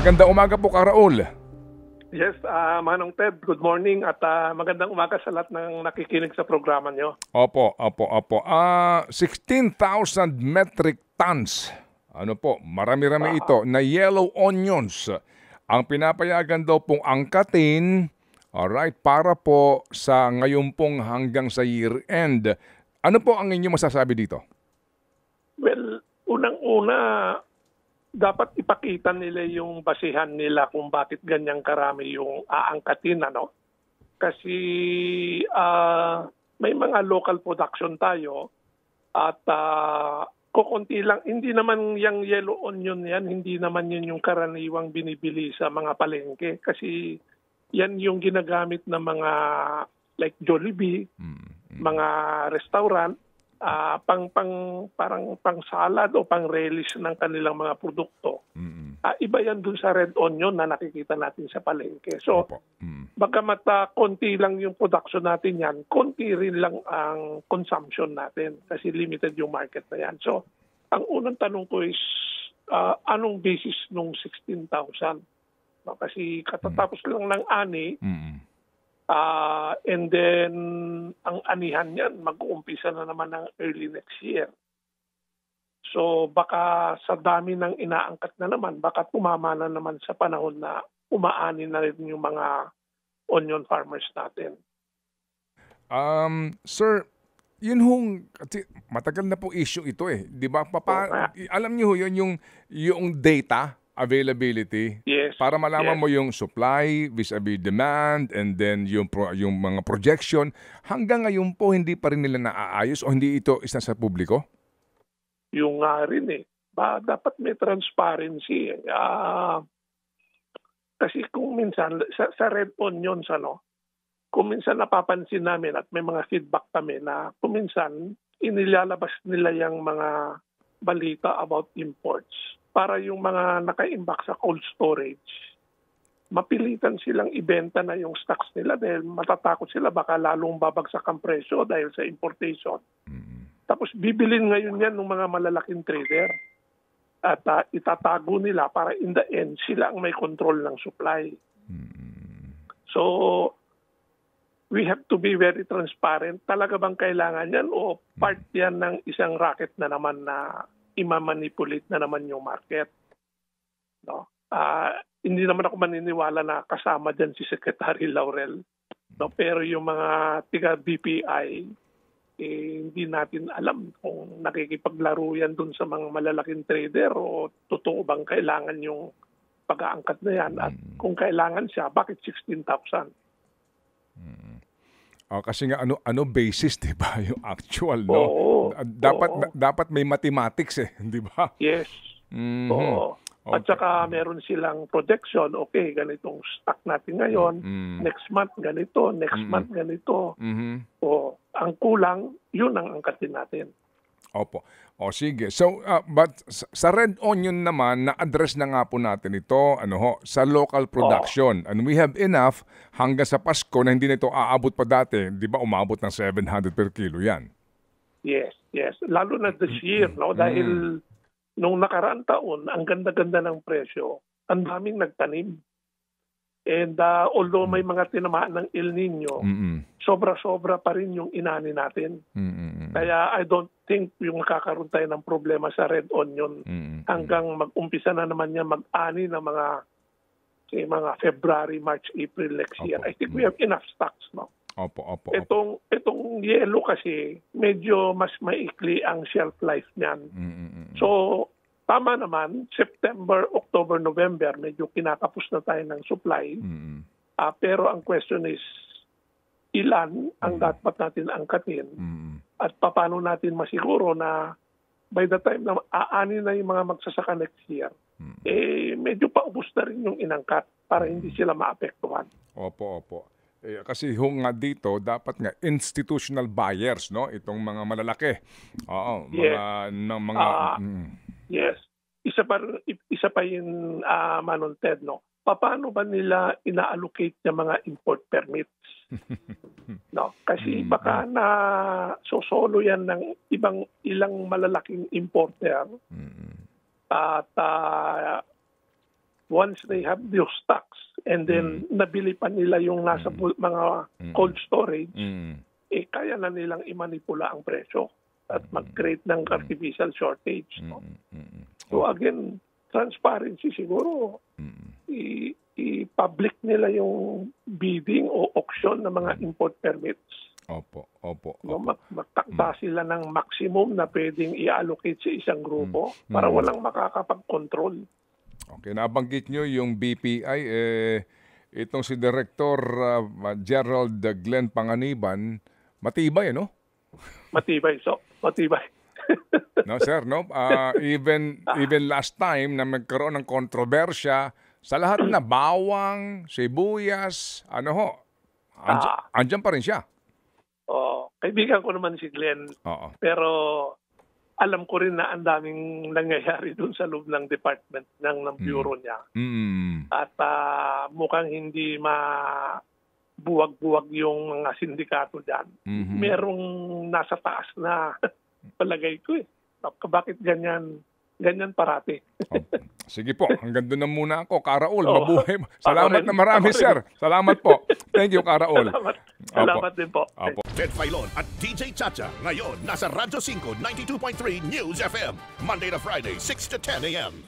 Ganda umaga po, Kang Raul. Yes, Manong Ted, good morning at magandang umaga sa lahat ng nakikinig sa programa nyo. Opo. 16,000 metric tons. Ano po, marami-rami ito na yellow onions. Ang pinapayagan daw pong angkatin, alright, para po sa ngayon pong hanggang sa year end. Ano po ang inyong masasabi dito? Well, unang-una, dapat ipakita nila yung basihan nila kung bakit ganyang karami yung aangkatin, ano? Kasi may mga local production tayo at kukunti lang. Hindi naman yung yellow onion yan, hindi naman yun yung karaniwang binibili sa mga palengke. Kasi yan yung ginagamit ng mga like Jollibee, mga restaurant, parang pang salad o pang relish ng kanilang mga produkto. Iba yan dun sa red onion na nakikita natin sa palengke. So, bagamat konti lang yung production natin yan, konti rin lang ang consumption natin kasi limited yung market na yan. So, ang unang tanong ko is, anong basis nung 16,000? No, kasi katatapos lang ng ani, and then, ang anihan yan, mag-uumpisa na naman ng early next year. So, baka sa dami ng inaangkat na naman, baka tumama na naman sa panahon na umaani na rin yung mga onion farmers natin. Sir, yun hong, matagal na po issue ito eh. Di ba? Alam niyo yun yung data, availability, yes, para malaman mo yung supply vis-a-vis demand and then yung mga projection. Hanggang ngayon po hindi pa rin nila naaayos o hindi ito isa sa publiko? Yung nga rin eh. Dapat may transparency. Kasi kung minsan sa red onions, kung minsan napapansin namin at may mga feedback kami na kung minsan inilalabas nila yung mga balita about imports para yung mga naka-imbak sa cold storage, mapilitan silang ibenta na yung stocks nila dahil matatakot sila baka lalong babagsak ang presyo dahil sa importation. Tapos bibilin ngayon yan ng mga malalaking trader at itatago nila para in the end sila ang may control ng supply. So, we have to be very transparent. Talaga bang kailangan yan o part yan ng isang racket na naman na imamanipulate na naman yung market? No? Hindi naman ako maniniwala na kasama dyan si Secretary Laurel. No? Pero yung mga tiga-BPI, hindi natin alam kung nakikipaglaro yan dun sa mga malalaking trader o totoo bang kailangan yung pag-aangkat na yan at kung kailangan siya, bakit 16,000? Kasi nga ano basis, 'di ba, yung actual, no? Dapat may mathematics eh, 'di ba? Yes. Oo. Okay. At saka meron silang projection, okay, ganitong stock natin ngayon, next month ganito, next month ganito. O ang kulang, yun ang angkatin natin. Opo. O sige. So, but sa red onion naman, na-address na nga po natin ito sa local production. And we have enough hanggang sa Pasko na hindi na ito aabot pa dati. Di ba umabot ng 700 per kilo yan? Yes. Lalo na this year, no? Dahil nung nakaraang taon, ang ganda-ganda ng presyo, ang daming nagtanim. And although may mga tinamaan ng El Nino, sobra-sobra pa rin yung inani natin. Kaya I don't think yung nakakaroon tayo ng problema sa red onion hanggang mag-umpisa na naman niya mag-ani ng mga February, March, April next year. I think we have enough stocks, no? Opo. Itong yellow kasi medyo mas maikli ang shelf life niyan. So tama naman, September, October, November, medyo kinakapos na tayo ng supply. Pero ang question is, ilan ang dapat natin angkatin at paano natin masiguro na by the time na aani na yung mga magsasaka next year, medyo paubos na rin yung inangkat para hindi sila maapektuhan. Opo. Kasi nga dito, dapat nga institutional buyers, no? Itong mga malalaki. Oo, Yes. Isa pa yung Manong Ted, no? Paano ba nila ina-allocate ng mga import permits? No, kasi baka na sosolo yan ng ilang malalaking importer at once they have those stocks and then nabili pa nila yung nasa mga cold storage, kaya na nilang imanipula ang presyo at mag-create ng artificial shortage. No? So again, transparency siguro, i-public nila yung bidding o auction ng mga import permits. Opo. No, magtakda sila ng maximum na pwedeng i-allocate sa isang grupo para walang makakapag-control. Okay, nabanggit nyo yung BPI, itong si Director Gerald Glenn Panganiban, matibay, no? Matibay. No, sir, no? Even last time na magkaroon ng kontrobersya, sa lahat na bawang, sibuyas, andyan pa rin siya. Kaibigan ko naman si Glenn. Pero alam ko rin na ang daming nangyayari doon sa loob ng department ng bureau niya. At mukhang hindi buwag-buwag yung mga sindikato dyan. Merong nasa taas na palagay ko eh. Bakit ganyan parati? Sige po, hanggang doon na muna ako. Karaol, mabuhay. Salamat na marami, sir. Salamat po. Thank you, Karaol. Salamat din po. Ted Filon at DJ Chacha. Ngayon, nasa Radyo 5, 92.3 News FM. Monday to Friday, 6 to 10 a.m.